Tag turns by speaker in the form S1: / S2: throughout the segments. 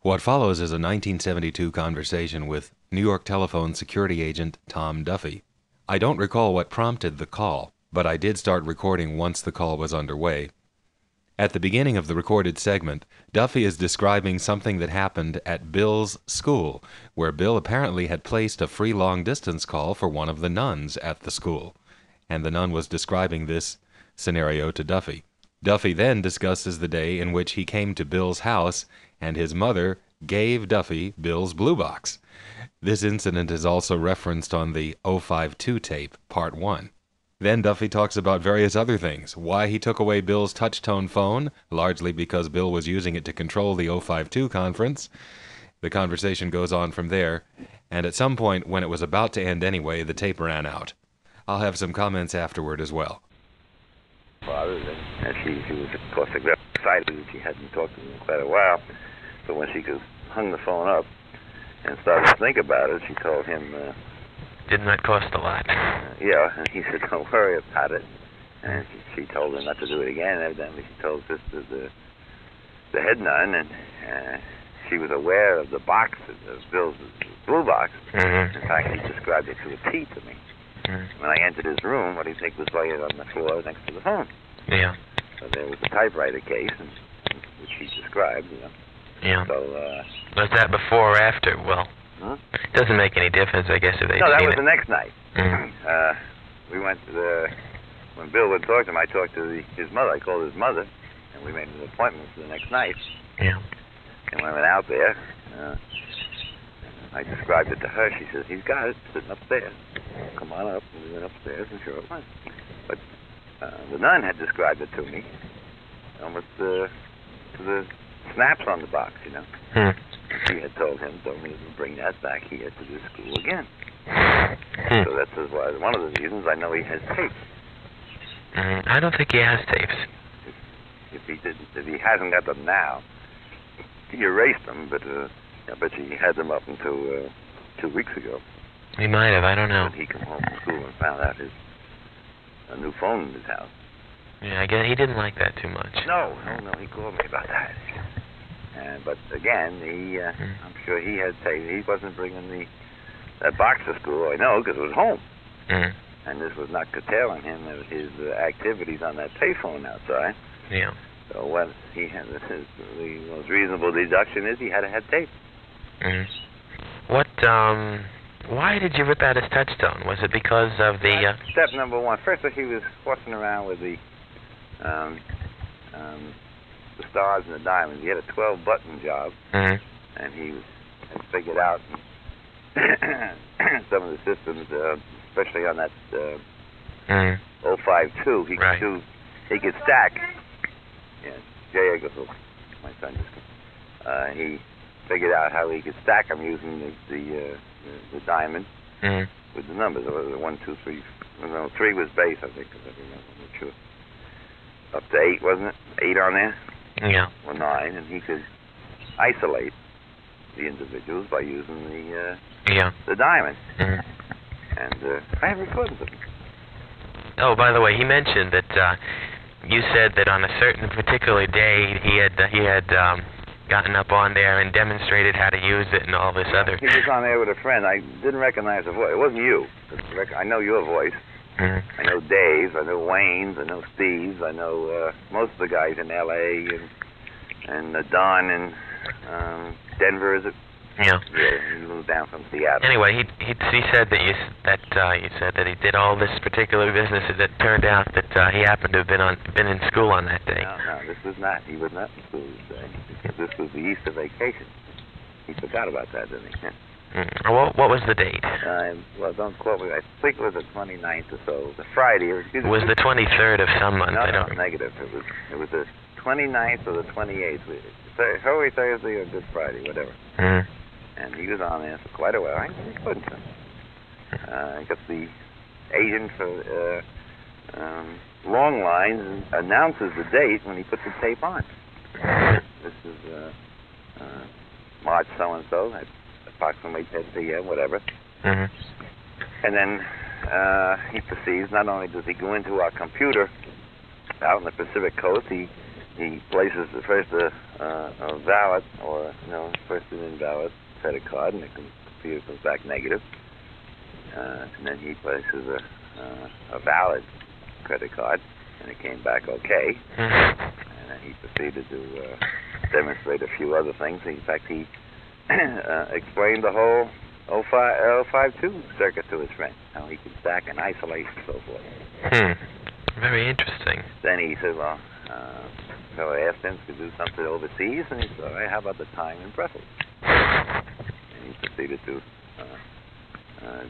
S1: What follows is a 1972 conversation with New York telephone security agent Tom Duffy. I don't recall what prompted the call, but I did start recording once the call was underway. At the beginning of the recorded segment, Duffy is describing something that happened at Bill's school, where Bill apparently had placed a free long-distance call for one of the nuns at the school, and the nun was describing this scenario to Duffy. Duffy then discusses the day in which he came to Bill's house and his mother gave Duffy Bill's blue box. This incident is also referenced on the 052 tape, Part 1. Then Duffy talks about various other things, why he took away Bill's touch-tone phone, largely because Bill was using it to control the 052 conference. The conversation goes on from there, and at some point, when it was about to end anyway, the tape ran out. I'll have some comments afterward as well.
S2: Father, and she was, of course, excited that she hadn't talked to him in quite a while. So when she hung the phone up and started to think about it, she told him...
S3: Didn't that cost a lot?
S2: Yeah, and he said, don't worry about it. And she told him not to do it again. Evidently, she told Sister the head nun, and she was aware of the box, of Bill's blue box.
S3: Mm-hmm.
S2: In fact, he described it to a T to me. Mm-hmm. When I entered his room, what do you think was laying on the floor next to the phone?
S3: Yeah.
S2: So there was a typewriter case, which she described, you know.
S3: Yeah.
S2: So,
S3: was that before or after? Well, it doesn't make any difference, I guess, if they
S2: No, that
S3: seen
S2: was
S3: it.
S2: the next night.
S3: Mm-hmm.
S2: We went to when Bill would talk to him, I talked to his mother. I called his mother, and we made an appointment for the next night.
S3: Yeah.
S2: And when I went out there, I described it to her. She says, he's got it, sitting upstairs. Come on up. And we went upstairs, and sure it was. But the nun had described it to me, almost to the snaps on the box, you know. She had told him, don't even bring that back here to this school again. So that's why one of the reasons I know he has tapes.
S3: I don't think he has tapes.
S2: If he hasn't got them now, he erased them, but I bet you he had them up until 2 weeks ago.
S3: He might have, I don't know.
S2: When he came home from school and found out a new phone in his house.
S3: Yeah, I guess he didn't like that too much.
S2: No, he called me about that. But again, I'm sure he had tapes. He wasn't bringing that box to school, I know, because it was home. And this was not curtailing him of his activities on that payphone outside.
S3: Yeah.
S2: So what he had, the most reasonable deduction is he had to have tape.
S3: Why did you rip out his touchstone? Was it because of the...
S2: Step number one. First, he was fussing around with the stars and the diamonds. He had a 12-button job, and he had figured out some of the systems, especially on that 052, he could stack. Yeah, Jay Eggleston, my son just came. He figured out how he could stack them using the diamond with the numbers. It was 1, 2, 3. No, 3 was base, I think, because I remember. I'm not sure. Up to 8, wasn't it? 8 on there?
S3: Yeah.
S2: Or 9, and he could isolate the individuals by using the diamond. And I have recordings of them.
S3: Oh, by the way, he mentioned that you said that on a certain particular day he had gotten up on there and demonstrated how to use it and all this other...
S2: He was on there with a friend. I didn't recognize the voice. It wasn't you. I know your voice. I know Dave's, I know Wayne's, I know Steve's, I know most of the guys in L.A. and Don in Denver, is it?
S3: Yeah.
S2: Yeah, he moved down from Seattle.
S3: Anyway, he said that you said that he did all this particular business, and it turned out that he happened to have been in school on that day.
S2: No, this was not. He was not in school this day. This was the Easter vacation. He forgot about that, didn't he?
S3: What was the date?
S2: Well, don't quote me. I think it was the 29th or so. It was a Friday.
S3: It was the 23rd of some month.
S2: No, negative. It was the 29th or the 28th. Holy Thursday or Good Friday, whatever. And he was on there for quite a while. I couldn't. I guess the agent for Long Lines announces the date when he puts the tape on. This is March so-and-so at approximately 10 p.m., whatever. And then he proceeds, not only does he go into our computer out on the Pacific Coast, he he places the first a valid or first an invalid credit card, and the computer comes back negative. And then he places a valid credit card, and it came back okay. And then he proceeded to demonstrate a few other things. In fact, he explained the whole 052 circuit to his friend, how he can stack and isolate and so forth.
S3: Very interesting.
S2: Then he said, well, so I asked him to do something overseas, and he said, all right, how about the time in Brussels? And he proceeded to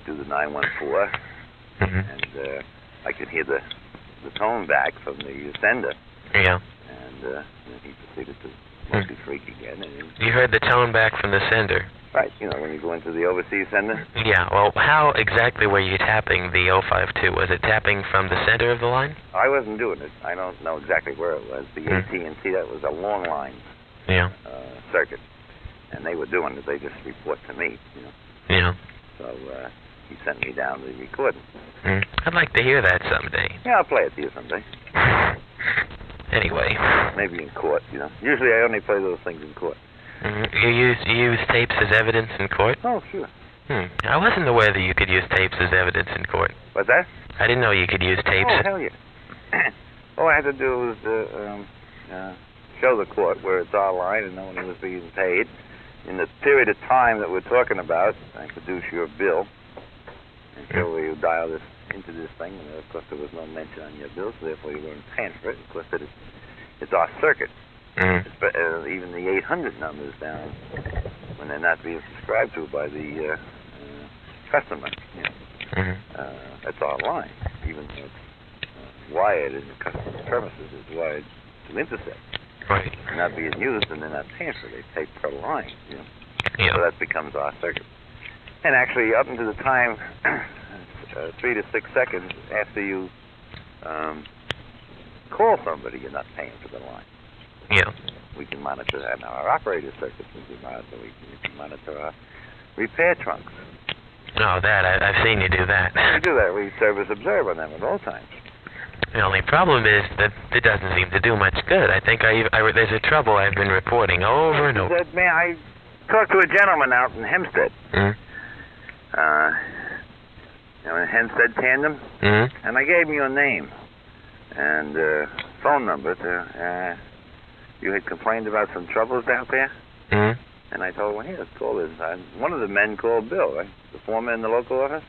S2: do the 914, and I could hear the tone back from the sender.
S3: Yeah.
S2: And then he proceeded to mostly freak again. And
S3: you heard the tone back from the sender?
S2: Right, when you go into the overseas sender.
S3: Yeah, well, how exactly were you tapping the 052? Was it tapping from the center of the line?
S2: I wasn't doing it. I don't know exactly where it was. The AT&T, that was a long line circuit. And they were doing it. They just report to me,
S3: Yeah.
S2: So he sent me down the recording.
S3: I'd like to hear that someday.
S2: Yeah, I'll play it to you someday.
S3: Anyway.
S2: Maybe in court, Usually I only play those things in court.
S3: You use tapes as evidence in court?
S2: Oh, sure.
S3: I wasn't aware that you could use tapes as evidence in court.
S2: What's that?
S3: I didn't know you could use tapes.
S2: Oh, hell yeah. All I had to do was show the court where it's our line and no one was being paid. In the period of time that we're talking about, I produce your bill and show where you dial this into this thing. And of course, there was no mention on your bill, so therefore you weren't paying for it. Of course, it's our circuit. Even the 800 numbers down when they're not being subscribed to by the customer. That's our line. Even though it's wired in the customer's premises, it's wired to intercept.
S3: Right.
S2: They're not being used, and they're not paying for it. They pay per line.
S3: Yeah.
S2: So that becomes our circuit. And actually, up until the time, 3 to 6 seconds after you call somebody, you're not paying for the line.
S3: Yeah.
S2: We can monitor that. Now, our operator circuits, we can monitor our repair trunks.
S3: Oh, that, I've seen you do that.
S2: We do that. We service observe on them at all times.
S3: The only problem is that it doesn't seem to do much good. I think there's a trouble I've been reporting over and over.
S2: Man, I talked to a gentleman out in Hempstead. In Hempstead Tandem. And I gave him your name and phone number to... You had complained about some troubles out there? And I told him, well, here, let's call this. One of the men called Bill, right? The foreman in the local office.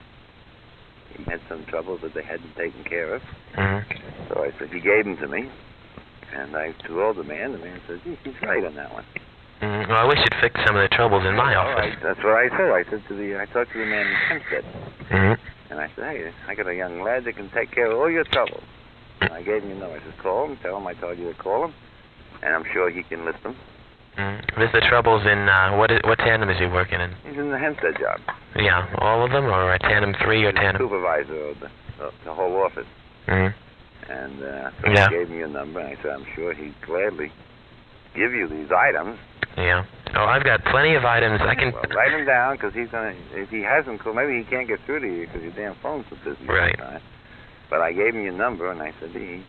S2: He had some troubles that they hadn't taken care of. So I said, he gave them to me. And I told the man said, gee, he's right on that one.
S3: Well, I wish you'd fix some of the troubles in my office.
S2: That's what I said. I talked to the man in Hempstead. And I said, hey, I got a young lad that can take care of all your troubles. And I gave him your number. I said, call him, tell him I told you to call him. And I'm sure he can list them.
S3: What's the troubles in, what tandem is he working in?
S2: He's in the Hempstead job.
S3: Yeah, all of them, or tandem 3 or tandem?
S2: Supervisor of the whole office. And so he gave me your number, and I said, I'm sure he'd gladly give you these items.
S3: Yeah. Oh, I've got plenty of items. I can...
S2: Well, write them down, because he's going to, if he hasn't called, maybe he can't get through to you, because your damn phone's so busy.
S3: Right.
S2: But I gave him your number, and I said, he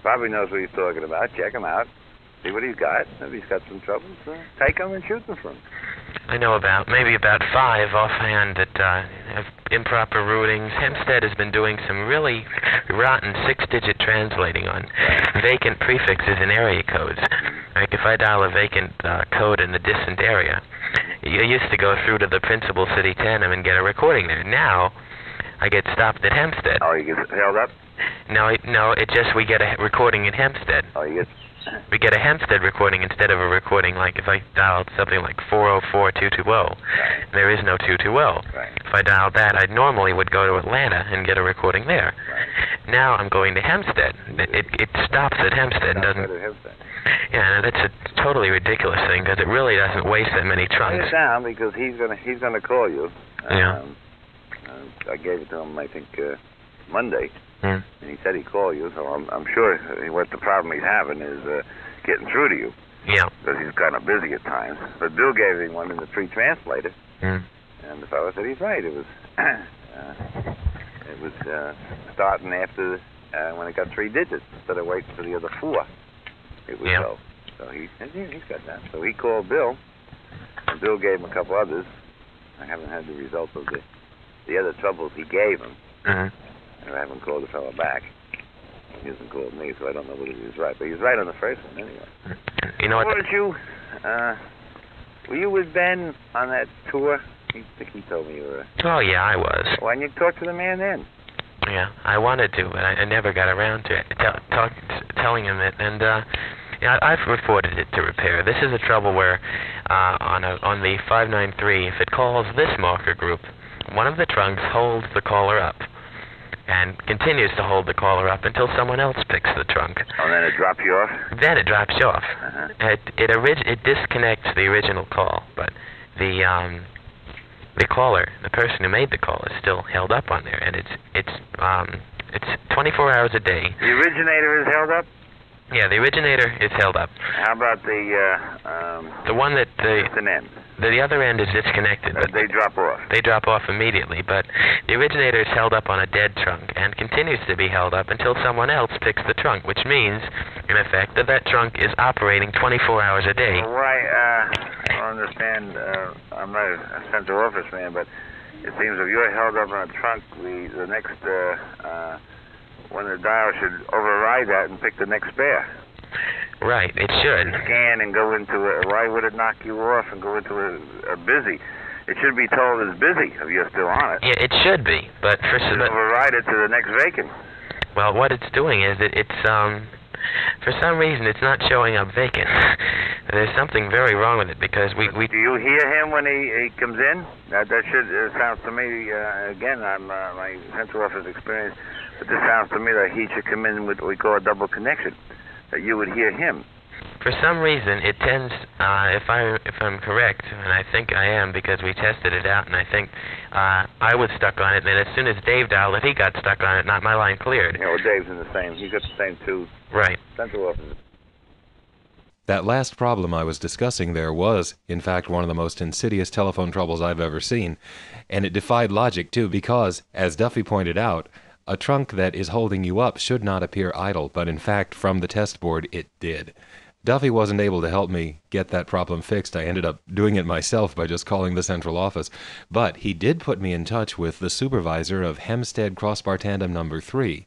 S2: probably knows what he's talking about. Check him out. See what he's got. If he's got some troubles, take him and shoot them for him.
S3: I know maybe about 5 offhand that have improper routings. Hempstead has been doing some really rotten 6-digit translating on vacant prefixes and area codes. Like if I dial a vacant code in a distant area, you used to go through to the principal city tandem and get a recording there. Now, I get stopped at Hempstead.
S2: Oh, you get held up?
S3: No, it just, we get a recording in Hempstead.
S2: Oh,
S3: We get a Hempstead recording instead of a recording like if I dialed something like 404-220. There is no 220. If I dialed that, I normally would go to Atlanta and get a recording there. Now I'm going to Hempstead. It stops at Hempstead and doesn't... Yeah, that's a totally ridiculous thing because it really doesn't waste that many trunks.
S2: Write it down because he's gonna call you.
S3: Yeah.
S2: I gave it to him, I think, Monday.
S3: And
S2: he said he'd call you, so I'm sure what the problem he's having is getting through to you.
S3: Yeah.
S2: Because he's kind of busy at times. But Bill gave him one in the free translator. And the fellow said he's right. It was starting after when it got 3 digits instead of waiting for the other 4. it would go. So he's got that. So he called Bill, and Bill gave him a couple others. I haven't had the result of the other troubles he gave him. And I haven't called the fellow back. He hasn't called me, so I don't know whether he was right. But he was right on the first one, anyway.
S3: You know what?
S2: Were you with Ben on that tour? I think he told me you were.
S3: Oh, yeah, I was.
S2: Why didn't you talk to the man then?
S3: Yeah, I wanted to, but I never got around to it, telling him it. And I've reported it to repair. This is a trouble where on the 593, if it calls this marker group, one of the trunks holds the caller up and continues to hold the caller up until someone else picks the trunk.
S2: Oh, and then it drops you off?
S3: Then it drops you off. It disconnects the original call, but the caller, the person who made the call, is still held up on there, and it's 24 hours a day.
S2: The originator is held up?
S3: Yeah, the originator is held up.
S2: How about the
S3: one that the other end is disconnected, but
S2: they drop off.
S3: They drop off immediately, but the originator is held up on a dead trunk and continues to be held up until someone else picks the trunk, which means, in effect, that trunk is operating 24 hours a day.
S2: Well, I don't understand. I'm not a central office man, but it seems if you're held up on a trunk, the next when the dial should override that and pick the next spare.
S3: Right, it should.
S2: Scan and go into why would it knock you off and go into a busy? It should be told as busy if you're still on it.
S3: Yeah, it should be, but
S2: override it to the next vacant.
S3: Well, what it's doing is it's for some reason it's not showing up vacant. There's something very wrong with it because we
S2: Do you hear him when he comes in? That should sounds to me again. I'm my central office experience. But this sounds to me like he should come in with what we call a double connection, that you would hear him.
S3: For some reason, it tends, if I'm correct, and I think I am because we tested it out, and I think I was stuck on it, and then as soon as Dave dialed it, he got stuck on it, not my line cleared.
S2: Yeah, well, Dave's in the same. He got the same too.
S3: Right.
S2: Central office.
S1: That last problem I was discussing there was, in fact, one of the most insidious telephone troubles I've ever seen, and it defied logic, too, because, as Duffy pointed out, a trunk that is holding you up should not appear idle, but in fact, from the test board, it did. Duffy wasn't able to help me get that problem fixed. I ended up doing it myself by just calling the central office. But he did put me in touch with the supervisor of Hempstead Crossbar Tandem number 3.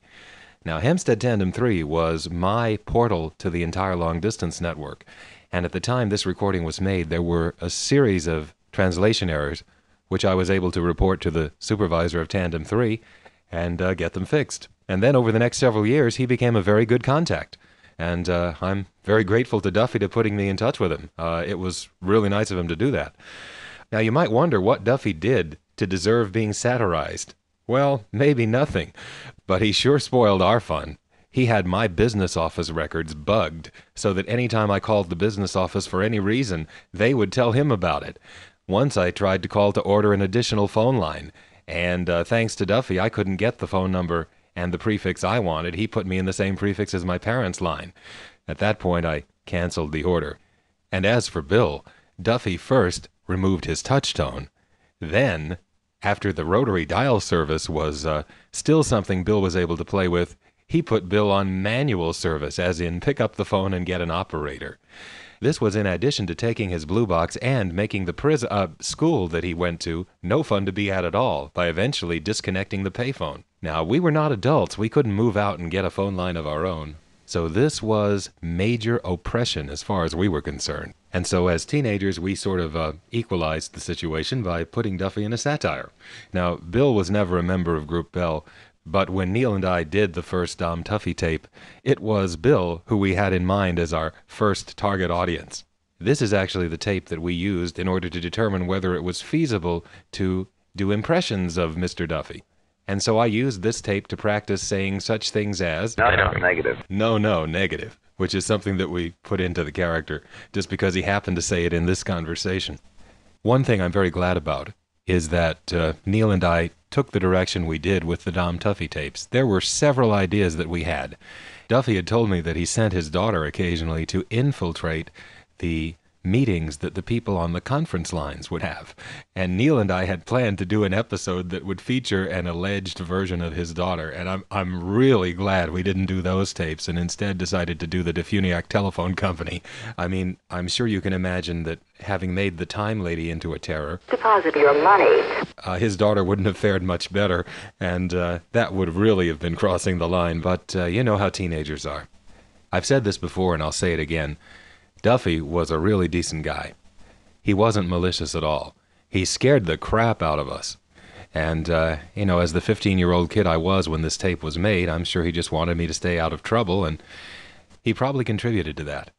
S1: Now, Hempstead Tandem 3 was my portal to the entire long-distance network. And at the time this recording was made, there were a series of translation errors, which I was able to report to the supervisor of Tandem 3, and get them fixed. And then over the next several years, he became a very good contact. And I'm very grateful to Duffy to putting me in touch with him. It was really nice of him to do that. Now, you might wonder what Duffy did to deserve being satirized. Well, maybe nothing, but he sure spoiled our fun. He had my business office records bugged, so that any time I called the business office for any reason, they would tell him about it. Once I tried to call to order an additional phone line, and thanks to Duffy, I couldn't get the phone number and the prefix I wanted. He put me in the same prefix as my parents' line. At that point, I canceled the order. And as for Bill, Duffy first removed his touch tone. Then, after the rotary dial service was still something Bill was able to play with, he put Bill on manual service, as in pick up the phone and get an operator. This was in addition to taking his blue box and making the school that he went to no fun to be at all by eventually disconnecting the payphone. Now, we were not adults. We couldn't move out and get a phone line of our own. So this was major oppression as far as we were concerned. And so as teenagers, we sort of equalized the situation by putting Duffy in a satire. Now, Bill was never a member of Group Bell, but when Neil and I did the first Dom Tuffy tape, it was Bill who we had in mind as our first target audience. This is actually the tape that we used in order to determine whether it was feasible to do impressions of Mr. Duffy. And so I used this tape to practice saying such things as...
S2: No, negative.
S1: No, negative, which is something that we put into the character, just because he happened to say it in this conversation. One thing I'm very glad about is that Neil and I took the direction we did with the Dom Tuffy tapes. There were several ideas that we had. Duffy had told me that he sent his daughter occasionally to infiltrate the meetings that the people on the conference lines would have. And Neil and I had planned to do an episode that would feature an alleged version of his daughter, and I'm really glad we didn't do those tapes and instead decided to do the Defuniak Telephone Company. I mean, I'm sure you can imagine that having made the Time Lady into a terror,
S4: deposit your money.
S1: His daughter wouldn't have fared much better, and that would really have been crossing the line, but you know how teenagers are. I've said this before and I'll say it again. Duffy was a really decent guy. He wasn't malicious at all. He scared the crap out of us. And, you know, as the 15-year-old kid I was when this tape was made, I'm sure he just wanted me to stay out of trouble, and he probably contributed to that.